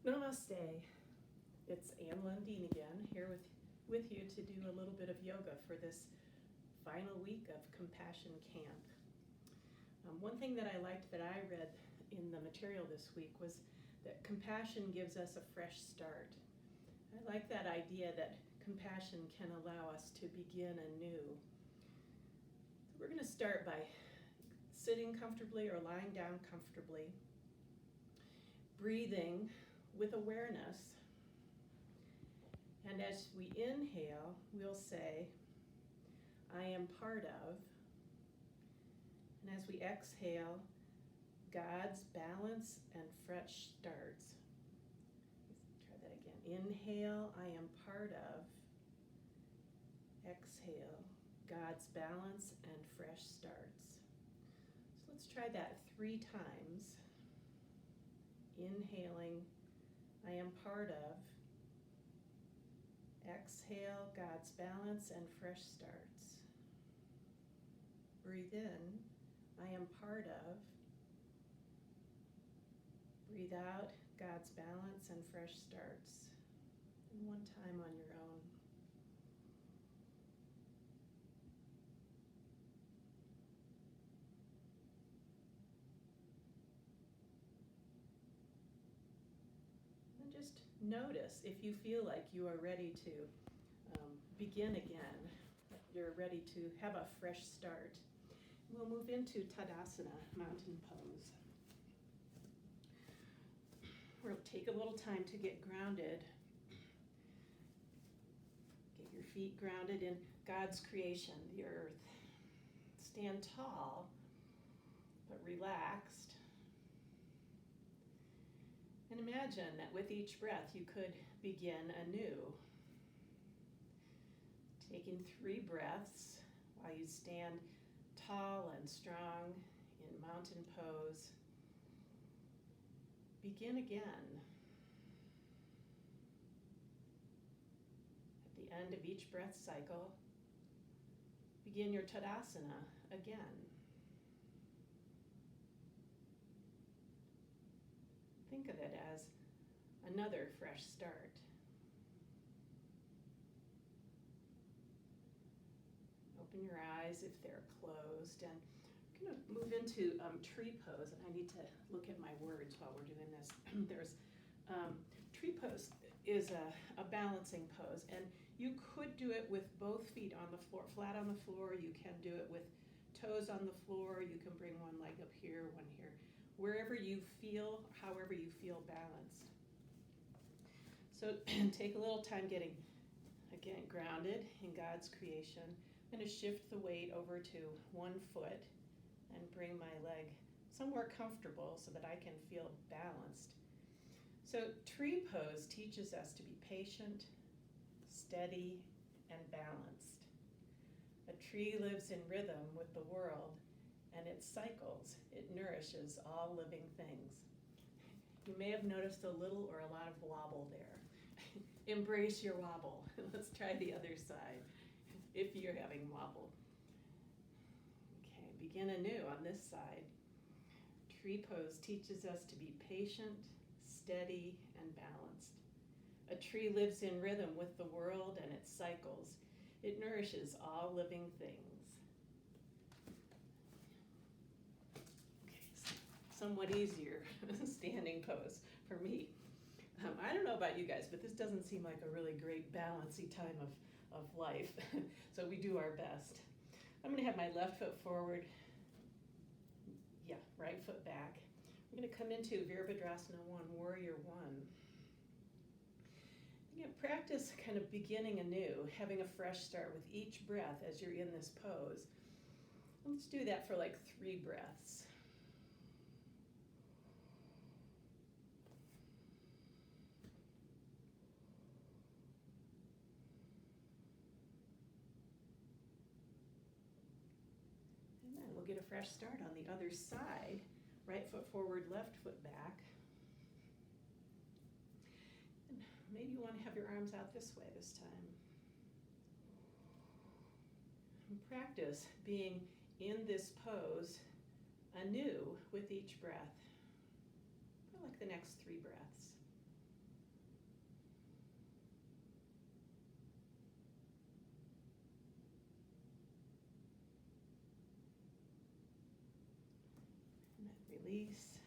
Namaste. It's Ann Lundeen again, here with you to do a little bit of yoga for this final week of Compassion Camp. One thing that I liked that I read in the material this week was that compassion gives us a fresh start. I like that idea that compassion can allow us to begin anew. So we're going to start by sitting comfortably or lying down comfortably, breathing with awareness. And as we inhale, we'll say, I am part of. And as we exhale, God's balance and fresh starts. Let's try that again. Inhale, I am part of. Exhale, God's balance and fresh starts. So let's try that 3 times. Inhaling, I am part of. Exhale, God's balance and fresh starts. Breathe in, I am part of. Breathe out, God's balance and fresh starts. And one time on your own. And just notice if you feel like you are ready to begin again, you're ready to have a fresh start. We'll move into Tadasana, mountain pose. We'll take a little time to get grounded. Get your feet grounded in God's creation, the earth. Stand tall, but relaxed. And imagine that with each breath you could begin anew. Taking 3 breaths while you stand tall and strong in mountain pose. Begin again. At the end of each breath cycle, begin your Tadasana again. Think of it as another fresh start. Open your eyes if they're closed, and I'm going to move into tree pose, and I need to look at my words while we're doing this. There's tree pose is a balancing pose, and you could do it with both feet on the floor, flat on the floor. You can do it with toes on the floor. You can bring one leg up here, one here, wherever you feel, however you feel balanced. So take a little time getting, again, grounded in God's creation. I'm going to shift the weight over to one foot and bring my leg somewhere comfortable so that I can feel balanced. So tree pose teaches us to be patient, steady, and balanced. A tree lives in rhythm with the world, and it cycles. It nourishes all living things. You may have noticed a little or a lot of wobble there. Embrace your wobble. Let's try the other side if you're having wobble. Okay, begin anew on this side. Tree pose teaches us to be patient, steady, and balanced. A tree lives in rhythm with the world and it cycles. It nourishes all living things. Okay, somewhat easier standing pose for me. I don't know about you guys, but this doesn't seem like a really great balancy time of life. So we do our best. I'm going to have my left foot forward. Yeah, right foot back. We're going to come into Virabhadrasana 1, Warrior 1. Again, practice kind of beginning anew, having a fresh start with each breath as you're in this pose. Let's do that for like 3 breaths. And then we'll get a fresh start on the other side. Right foot forward, left foot back. And maybe you want to have your arms out this way this time. And practice being in this pose anew with each breath for like the next 3 breaths. Release.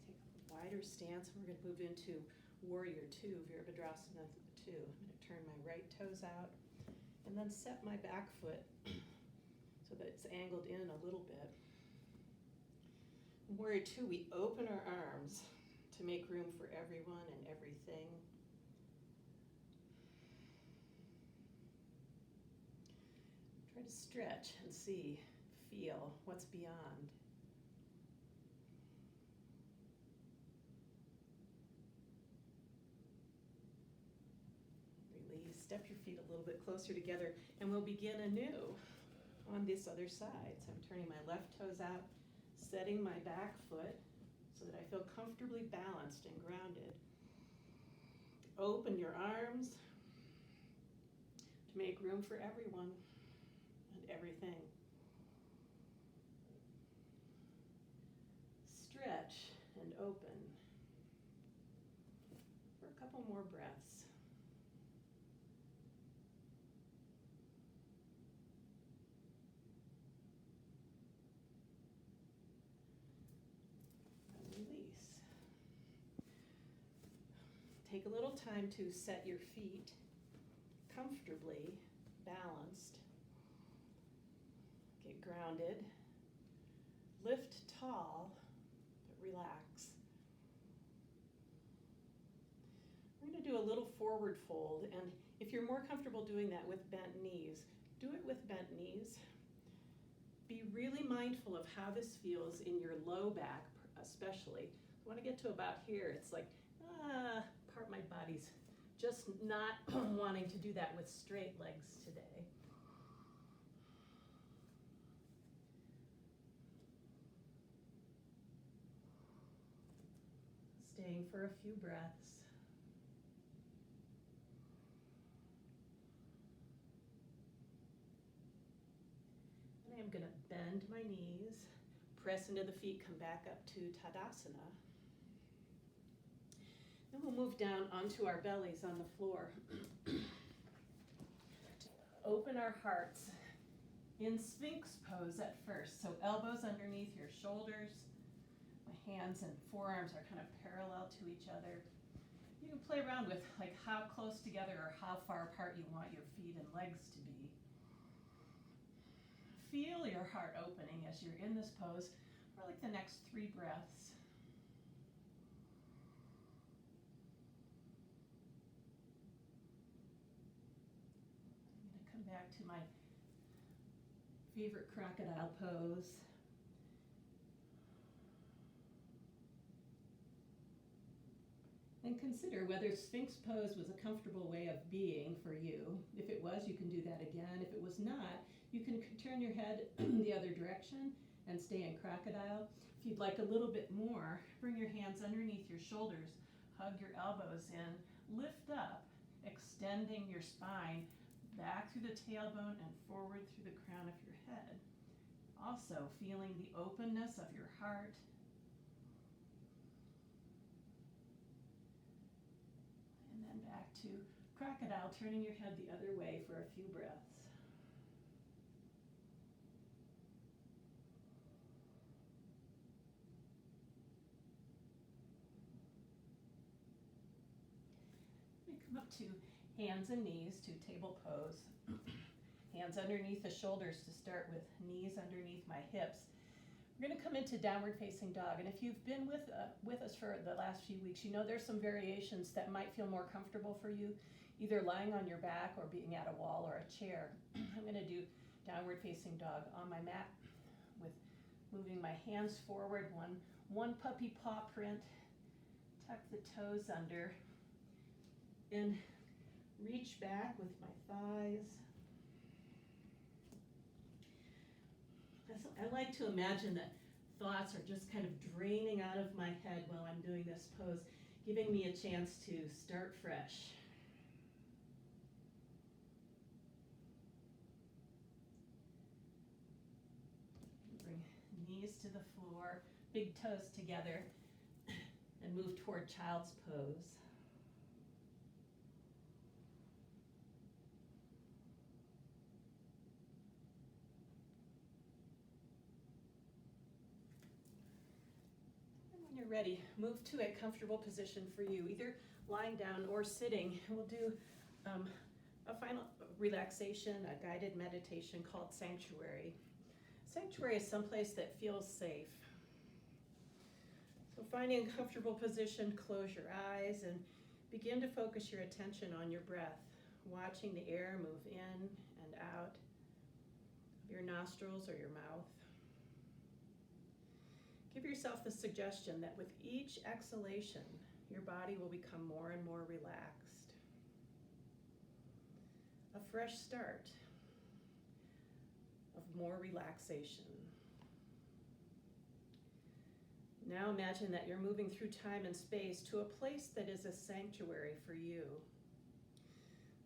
Take a wider stance. We're going to move into Warrior Two, Virabhadrasana 2. I'm going to turn my right toes out and then set my back foot so that it's angled in a little bit. In Warrior Two, we open our arms to make room for everyone and everything. Try to stretch and see, feel what's beyond. Release, step your feet a little bit closer together, and we'll begin anew on this other side. So I'm turning my left toes out, setting my back foot so that I feel comfortably balanced and grounded. Open your arms to make room for everyone and everything. Stretch and open for a couple more breaths. Take a little time to set your feet comfortably balanced. Get grounded. Lift tall, but relax. We're going to do a little forward fold, and if you're more comfortable doing that with bent knees, do it with bent knees. Be really mindful of how this feels in your low back, especially. When I get to about here, it's like, part of my body's just not wanting to do that with straight legs today. Staying for a few breaths. And I'm going to bend my knees, press into the feet, come back up to Tadasana. Then we'll move down onto our bellies on the floor. Open our hearts in Sphinx pose at first. So elbows underneath your shoulders. My hands and forearms are kind of parallel to each other. You can play around with like how close together or how far apart you want your feet and legs to be. Feel your heart opening as you're in this pose for like the next 3 breaths. Back to my favorite crocodile pose. And consider whether Sphinx pose was a comfortable way of being for you. If it was, you can do that again. If it was not, you can turn your head the other direction and stay in crocodile. If you'd like a little bit more, bring your hands underneath your shoulders, hug your elbows in, lift up, extending your spine back through the tailbone and forward through the crown of your head. Also feeling the openness of your heart. And then back to crocodile, turning your head the other way for a few breaths. We come up to hands and knees to table pose. Hands underneath the shoulders to start with, knees underneath my hips. We're going to come into downward facing dog. And if you've been with us for the last few weeks, you know there's some variations that might feel more comfortable for you, either lying on your back or being at a wall or a chair. I'm going to do downward facing dog on my mat with moving my hands forward, one puppy paw print, tuck the toes under, and reach back with my thighs. I like to imagine that thoughts are just kind of draining out of my head while I'm doing this pose, giving me a chance to start fresh. Bring knees to the floor, big toes together, and move toward child's pose. When you're ready, move to a comfortable position for you, either lying down or sitting. We'll do a final relaxation, a guided meditation called Sanctuary. Sanctuary is someplace that feels safe. So finding a comfortable position, close your eyes and begin to focus your attention on your breath, watching the air move in and out of your nostrils or your mouth. Give yourself the suggestion that with each exhalation, your body will become more and more relaxed. A fresh start of more relaxation. Now imagine that you're moving through time and space to a place that is a sanctuary for you.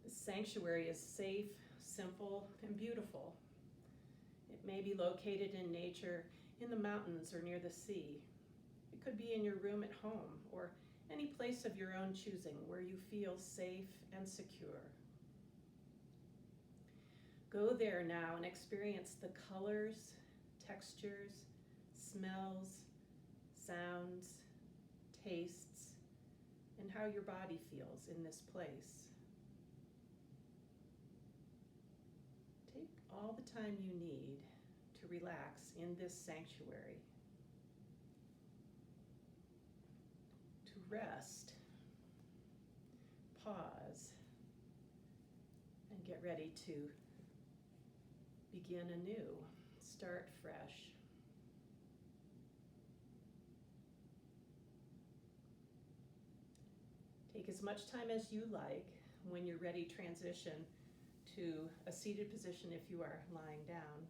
The sanctuary is safe, simple, and beautiful. It may be located in nature, in the mountains or near the sea. It could be in your room at home or any place of your own choosing where you feel safe and secure. Go there now and experience the colors, textures, smells, sounds, tastes, and how your body feels in this place. Take all the time you need to relax in this sanctuary, to rest, pause, and get ready to begin anew, start fresh. Take as much time as you like. When you're ready, transition to a seated position if you are lying down.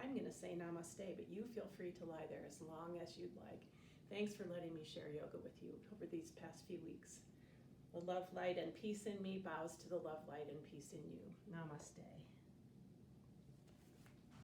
I'm going to say namaste, but you feel free to lie there as long as you'd like. Thanks for letting me share yoga with you over these past few weeks. The love, light, and peace in me bows to the love, light, and peace in you. Namaste.